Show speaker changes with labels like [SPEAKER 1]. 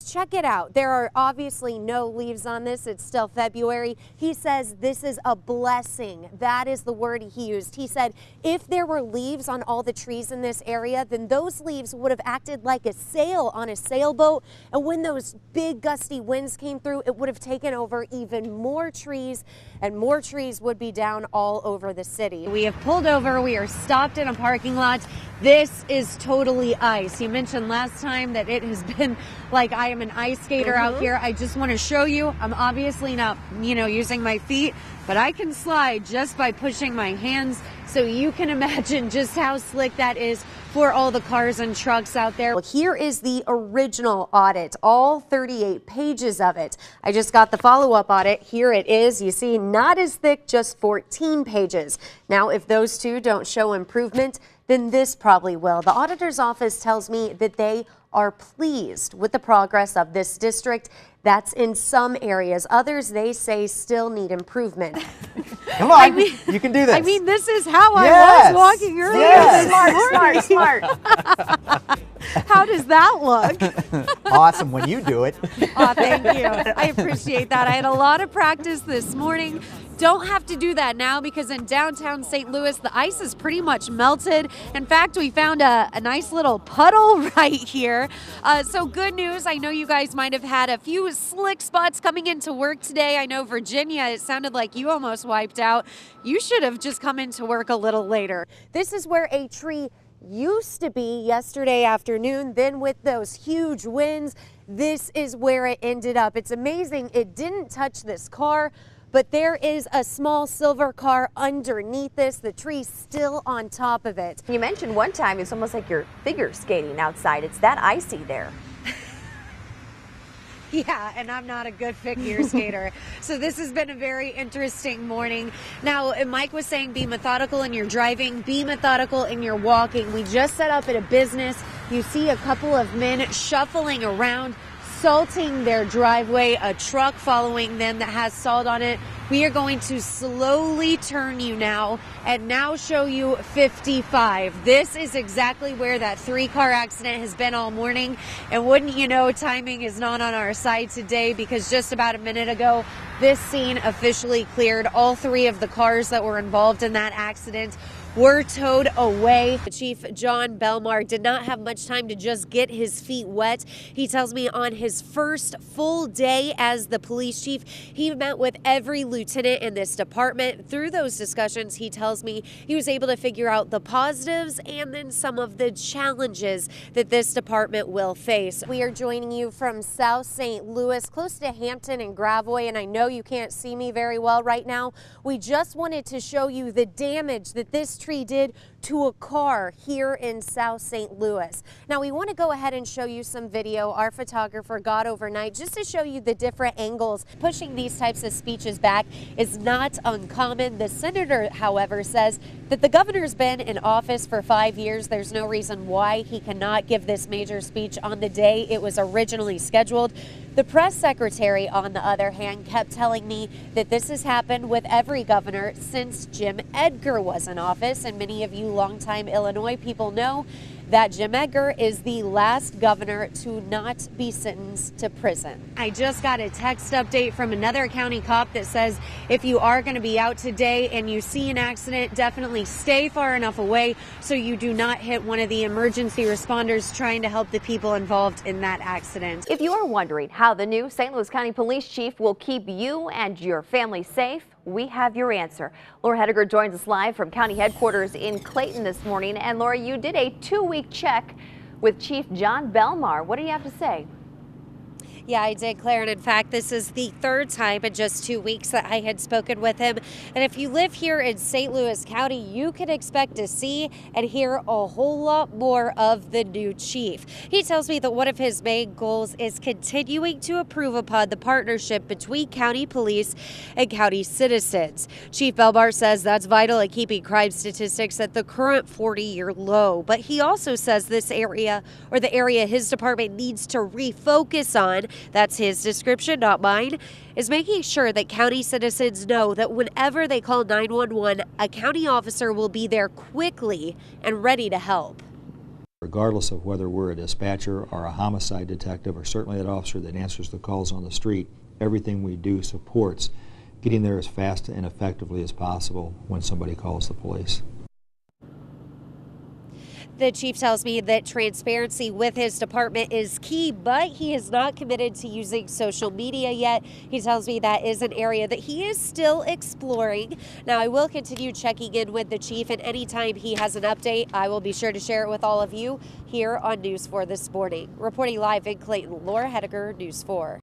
[SPEAKER 1] check it out. There are obviously no leaves on this. It's still February. He says this is a blessing. That is the word he used. He said if there were leaves on all the trees in this area, then those leaves would have acted like a sail on a sailboat. And when those big gusty winds came through, it would have taken over even more trees, and more trees would be down all over the city. We have pulled over. We are stopped in a parking lot. This is totally ice. You mentioned last time that it has been like I am an ice skater out here. I just want to show you, I'm obviously not, using my feet, but I can slide just by pushing my hands. So you can imagine just how slick that is for all the cars and trucks out there. Well, here is the original audit, all 38 pages of it. I just got the follow-up audit. Here it is. You see, not as thick, just 14 pages. Now, if those two don't show improvement, then this probably will. The auditor's office tells me that they are pleased with the progress of this district. That's in some areas. Others, they say, still need improvement.
[SPEAKER 2] Come on, you can do this.
[SPEAKER 1] I mean, this is how I was walking earlier.
[SPEAKER 2] Yes.
[SPEAKER 3] Smart.
[SPEAKER 1] How does that look?
[SPEAKER 2] Awesome when you do it.
[SPEAKER 1] Oh, thank you. I appreciate that. I had a lot of practice this morning. Don't have to do that now because in downtown St. Louis, the ice is pretty much melted. In fact, we found a nice little puddle right here. So good news. I know you guys might have had a few slick spots coming into work today. I know Virginia, it sounded like you almost wiped out. You should have just come into work a little later. This is where a tree used to be yesterday afternoon. Then with those huge winds, this is where it ended up. It's amazing. It didn't touch this car, but there is a small silver car underneath this, the tree's still on top of it.
[SPEAKER 3] You mentioned one time it's almost like you're figure skating outside. It's that icy there.
[SPEAKER 1] Yeah, and I'm not a good figure skater. So this has been a very interesting morning. Now, Mike was saying be methodical in your driving, be methodical in your walking. We just set up at a business. You see a couple of men shuffling around, salting their driveway, a truck following them that has salt on it. We are going to slowly turn you now and now show you 55. This is exactly where that 3-car accident has been all morning. And wouldn't you know, timing is not on our side today because just about a minute ago, this scene officially cleared. All 3 of the cars that were involved in that accident were towed away. Chief John Belmar did not have much time to just get his feet wet. He tells me on his first full day as the police chief, he met with every lieutenant in this department. Through those discussions, he tells me he was able to figure out the positives and then some of the challenges that this department will face. We are joining you from South St. Louis, close to Hampton and Gravois, and I know you can't see me very well right now. We just wanted to show you the damage that this tree did to a car here in South St. Louis. Now we want to go ahead and show you some video our photographer got overnight just to show you the different angles. Pushing these types of speeches back is not uncommon. The senator, however, says that the governor's been in office for 5 years. There's no reason why he cannot give this major speech on the day it was originally scheduled. The press secretary, on the other hand, kept telling me that this has happened with every governor since Jim Edgar was in office, and many of you longtime Illinois people know that Jim Edgar is the last governor to not be sentenced to prison. I just got a text update from another county cop that says if you are going to be out today and you see an accident, definitely stay far enough away so you do not hit one of the emergency responders trying to help the people involved in that accident.
[SPEAKER 3] If you are wondering how the new St. Louis County Police Chief will keep you and your family safe, we have your answer. Laura Hettiger joins us live from county headquarters in Clayton this morning. And Laura, you did a 2-week check with Chief John Belmar. What do you have to say?
[SPEAKER 1] Yeah, I did, Claire. And in fact, this is the 3rd time in just 2 weeks that I had spoken with him. And if you live here in St. Louis County, you can expect to see and hear a whole lot more of the new chief. He tells me that one of his main goals is continuing to improve upon the partnership between county police and county citizens. Chief Belmar says that's vital in keeping crime statistics at the current 40-year low. But he also says this area, or the area his department needs to refocus on, that's his description, not mine, is making sure that county citizens know that whenever they call 911, a county officer will be there quickly and ready to help.
[SPEAKER 4] Regardless of whether we're a dispatcher or a homicide detective or certainly that officer that answers the calls on the street, everything we do supports getting there as fast and effectively as possible when somebody calls the police.
[SPEAKER 1] The chief tells me that transparency with his department is key, but he is not committed to using social media yet. He tells me that is an area that he is still exploring. Now, I will continue checking in with the chief, and anytime he has an update, I will be sure to share it with all of you here on News 4 this morning. Reporting live in Clayton, Laura Hettiger, News 4.